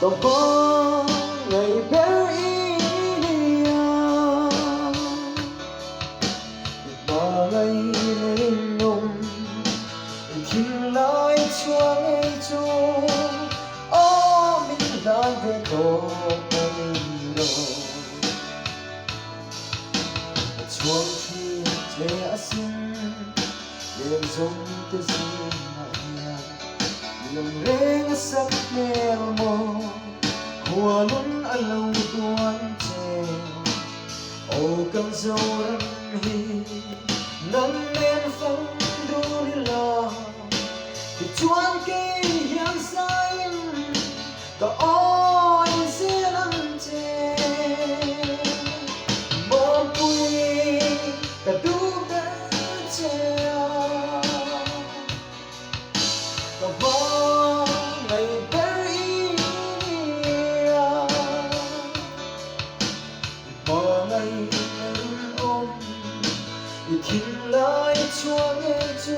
Còn có ngày bé ý mà ngày lên nồng thiên lại cho ngày cho mình đã về tổ mình rồi chuông khi thế xin đêm giống tới xin hạnh lòng reng sắc mèo mò hoa luôn ở lâu tuan treo ô cầm dâu răng hi nắng lên phong đu đi lo thì chuan cây hiang xanh có ôi sẽ nắng che bom quy cả đu đã treo có bom ngày bé ý bỏ ngày lên ôm thì thiên lại cho nghe chú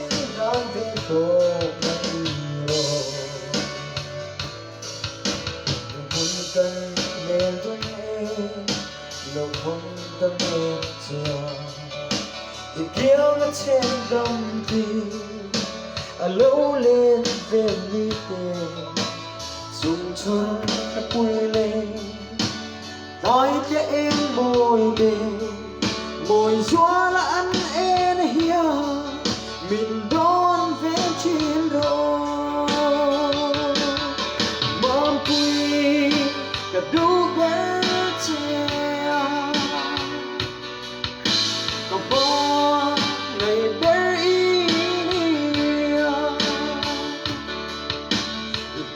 mình đang về tổ mình rồi hôn cần nên tôi nghe lòng hôn tâm em chờ thì kéo nó trên đồng tiền lâu lên về mi tiền dùng cho nó quay lên nói cho em môi đêm môi gió là anh em hia mình đón về trên rồi mong quy cả đu bé treo còn có ngày bé ý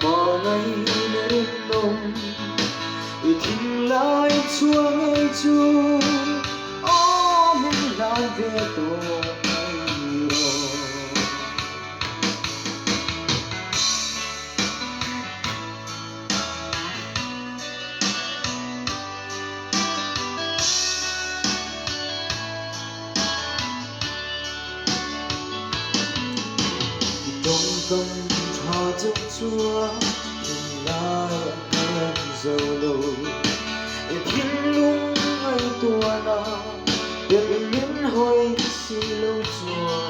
bỏ ngày lên nồng thiên lại chúa ngày chúa mình lại về tổ mình rồi đông công cho chúc chúa mình lại em dầu lâu thiên lung hay tua nào để miếng hồi xì lâu chùa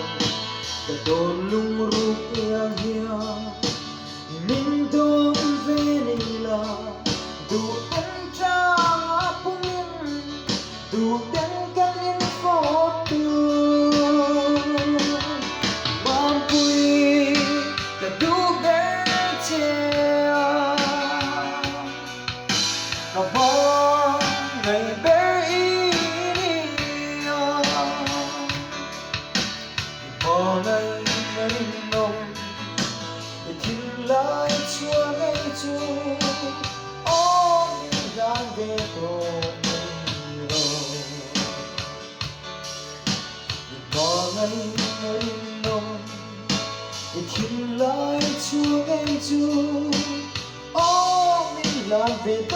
cả đồn lung rục yang hia mình đồn về này là đủ anh trang áp mình đủ tên căn in phố tường mang quy cả đủ bé treo cả bóng ngày bé ý bỏ ngày lên nồng thiên lại chúa ngày chúa mình đang về tổ mình rồi bỏ ngày lên nồng thiên lại chúa ngày chúa mình đang về tổ